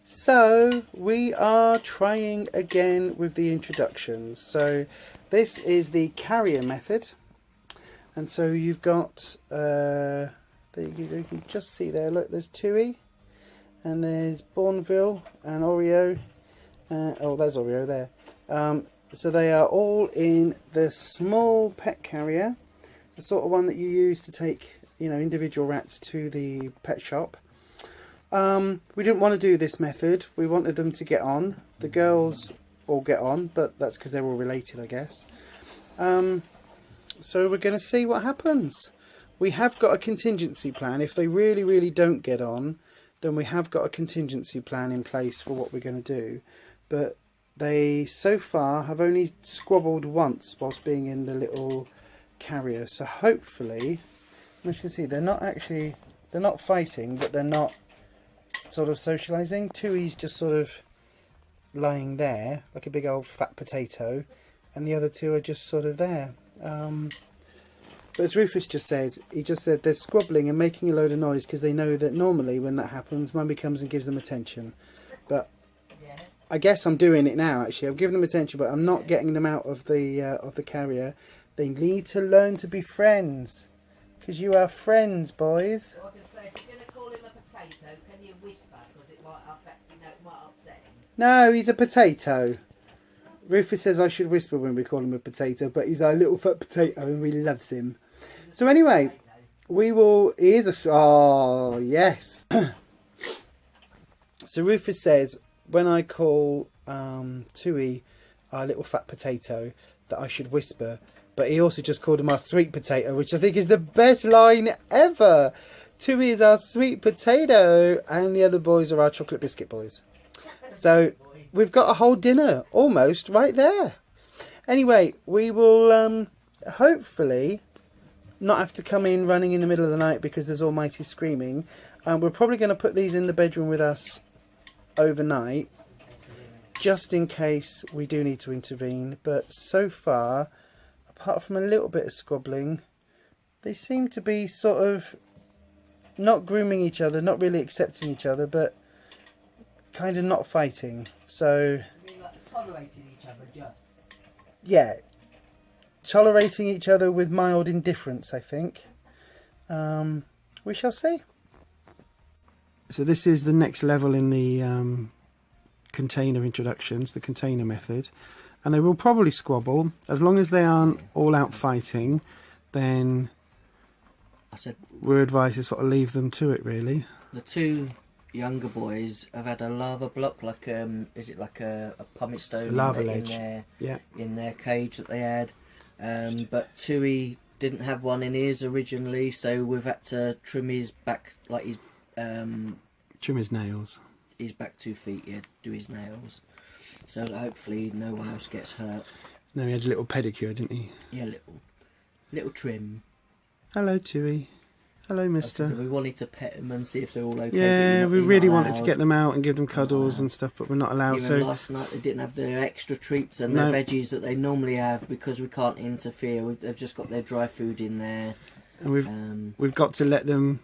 So we are trying again with the introductions. So this is the carrier method, and so you've got there you can just see there, look, there's Twoey and there's Bournville and Oreo. Oh, there's Oreo there. So they are all in the small pet carrier, the sort of one that you use to take, you know, individual rats to the pet shop. We didn't want to do this method. We wanted them to get on. The girls all get on, but that's because they're all related, I guess. So we're going to see what happens. We have got a contingency plan. If they really, really don't get on, then we have got a contingency plan in place for what we're going to do. But they, so far, have only squabbled once whilst being in the little carrier. So hopefully, as you can see, they're not fighting, but they're not sort of socialising. Twoey's just sort of lying there like a big old fat potato, and the other two are just sort of there. But as Rufus just said, he just said they're squabbling and making a load of noise because they know that normally when that happens, Mummy comes and gives them attention. But I guess I'm doing it now. Actually, I'm giving them attention, but I'm not getting them out of the carrier. They need to learn to be friends, because you are friends, boys. So I can say, if you're going to call him a potato, can you whisper, because it might affect, you know, it might upset him. No, he's a potato. Rufus says I should whisper when we call him a potato, but he's our little fat potato and we loves him. So anyway, we will... He is a... Oh, yes. So Rufus says, when I call Twoey our little fat potato, that I should whisper. But he also just called him our sweet potato, which I think is the best line ever. Twoey is our sweet potato, and the other boys are our chocolate biscuit boys. So we've got a whole dinner almost right there. Anyway, we will hopefully not have to come in running in the middle of the night because there's almighty screaming. We're probably going to put these in the bedroom with us overnight, just in case we do need to intervene. But so far, apart from a little bit of squabbling, they seem to be sort of not grooming each other, not really accepting each other, but kind of not fighting. So You mean like tolerating each other, just? yeah, tolerating each other with mild indifference, I think. We shall see. So this is the next level in the container introductions, the container method. And they will probably squabble. As long as they aren't all out fighting, then we're advised to sort of leave them to it, really. The two younger boys have had a lava block, like is it like a pumice stone lava in ledge. In their cage that they had. But Twoey didn't have one in his originally, so we've had to trim his back, like his trim his nails. His back 2 feet, yeah, do his nails, so that hopefully no one else gets hurt. No, he had a little pedicure, didn't he? Yeah, little trim. Hello, Twoey. Hello, mister. We wanted to pet them and see if they're all okay. Yeah, we really wanted to get them out and give them cuddles and stuff, but we're not allowed. Even last night they didn't have their extra treats and their veggies that they normally have because we can't interfere. They've just got their dry food in there. And we've got to let them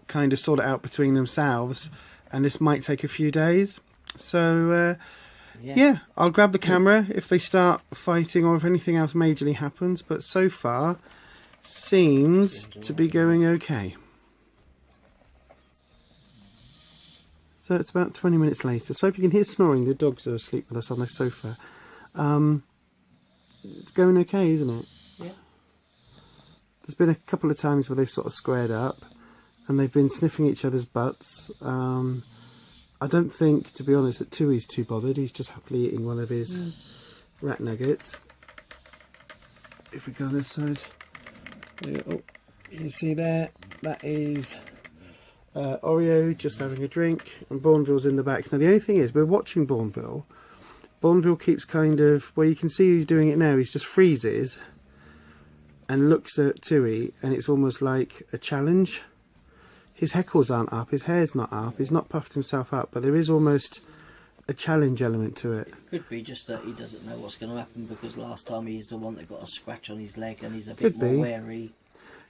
kind of sort it out between themselves, and this might take a few days. So yeah, I'll grab the camera if they start fighting or if anything else majorly happens, but so far seems to be going okay. So it's about 20 minutes later. So if you can hear snoring, the dogs are asleep with us on the sofa. It's going okay, isn't it? Yeah. There's been a couple of times where they've sort of squared up and they've been sniffing each other's butts. I don't think, to be honest, that Twoey's too bothered. He's just happily eating one of his rat nuggets. If we go on this side. Oh, you can see there, that is Oreo just having a drink, and Bournville's in the back. Now the only thing is, we're watching Bournville. Bournville keeps kind of, well, you can see he's doing it now, he just freezes and looks at Twoey, and it's almost like a challenge. His heckles aren't up, his hair's not up, he's not puffed himself up, but there is almost a challenge element to it. Could be just that he doesn't know what's going to happen because last time he's the one that got a scratch on his leg and he's a bit more wary.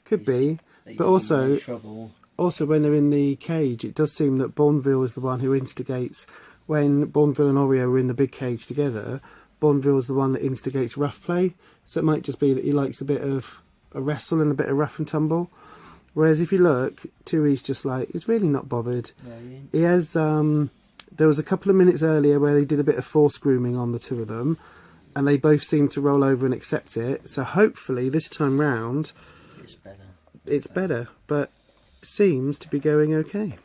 Could be, but also when they're in the cage, it does seem that Bournville is the one who instigates when Bournville and Oreo were in the big cage together, Bournville's the one that instigates rough play. So it might just be that he likes a bit of a wrestle and a bit of rough and tumble. Whereas if you look, Twoey's just like, he's really not bothered. No, you- He has, there was a couple of minutes earlier where they did a bit of force grooming on the two of them, and they both seemed to roll over and accept it. So hopefully this time round, It's better. it's better, but seems to be going okay.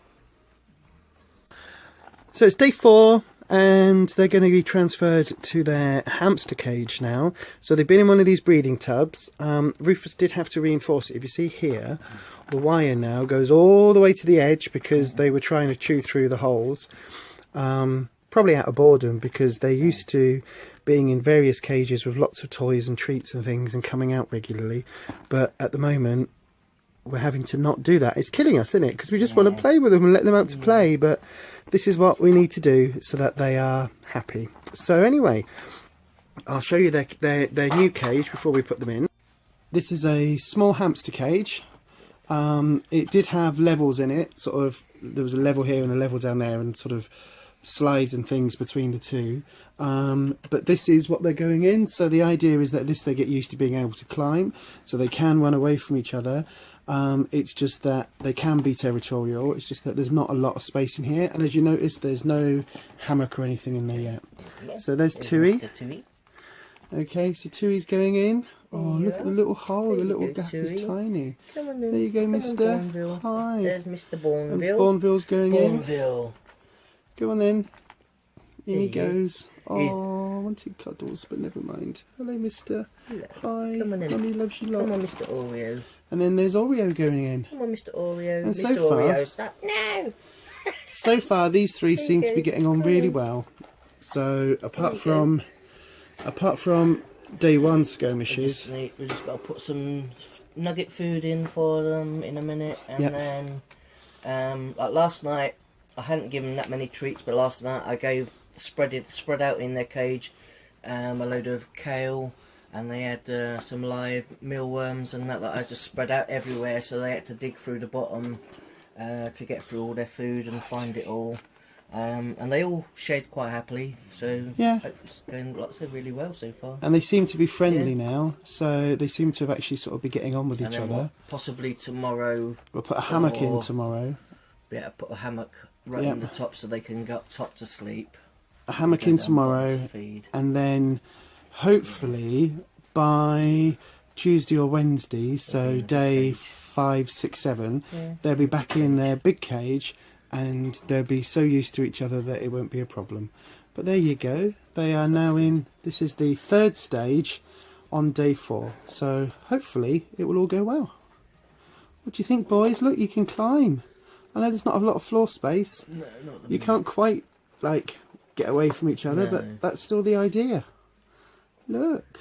So it's day 4, and they're going to be transferred to their hamster cage now. So they've been in one of these breeding tubs. Rufus did have to reinforce it. If you see here, the wire now goes all the way to the edge because they were trying to chew through the holes. Probably out of boredom, because they're used to being in various cages with lots of toys and treats and things and coming out regularly. But at the moment, we're having to not do that. It's killing us, isn't it? Because we just want to play with them and let them out to play. But this is what we need to do so that they are happy. So anyway, I'll show you their new cage before we put them in. This is a small hamster cage. It did have levels in it. Sort of, there was a level here and a level down there, and sort of slides and things between the two. But this is what they're going in. So the idea is that they get used to being able to climb, so they can run away from each other. It's just that they can be territorial. It's just that there's not a lot of space in here, and as you notice, there's no hammock or anything in there yet. So there's Twoey. Mr. Twoey. Okay, so Twoey's going in. Oh, Yeah. look at the little hole. There The you little go, gap is Twoey. tiny. Come on, There you go, Come on, Mr. Bournville. Hi. There's Mr. And Bournville. Bournville's going in. Bournville. Go on then. In There he you go. goes. Oh, I wanted cuddles, but never mind. Hello, Mister. Hello. Hi. Come on in. Mummy loves you lots. Come on, Mr. Oreo. And then there's Oreo going in. Come on, Mr. Oreo. And Mr. so far- Oreo, stop. No! So far, these three seem to be go. getting on Come really on. well. So apart you go. from day 1 skirmishes, We just got to put some nugget food in for them in a minute, and Yep. then like last night I hadn't given that many treats, but last night I gave spread out in their cage a load of kale, and they had some live mealworms and that I just spread out everywhere, so they had to dig through the bottom to get through all their food and find it all. And they all shared quite happily, so Yeah. hope it's going like I said really well so far. and they seem to be friendly now. So they seem to have actually sort of be getting on with And each then other. possibly tomorrow, We'll put a hammock in Or- tomorrow. yeah, put a hammock right Yep. on the top so they can go up top to sleep. A hammock Go in down tomorrow, bottom to feed. and then hopefully by Tuesday or Wednesday, so day 5, 6, 7, Yeah. they'll be back in their big cage, and they'll be so used to each other that it won't be a problem. But there you go. They are now in, this is the 3rd stage on day 4. So hopefully it will all go well. What do you think, boys? Look, you can climb. I know there's not a lot of floor space. No, not the You can't quite, like, get away from each other, No. but that's still the idea. Look.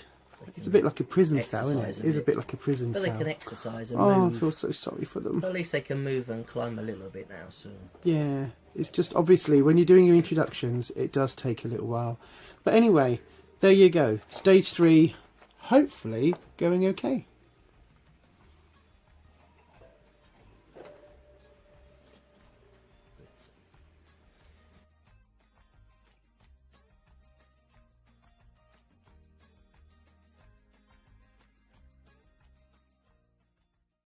It's a bit like a prison cell, isn't it? Exercise It a is a bit. bit like a prison But they cell. can exercise and Oh, I move. feel so sorry for them. At least they can move and climb a little bit now. So Yeah, it's just obviously when you're doing your introductions, it does take a little while. But anyway, there you go. Stage 3, hopefully going okay.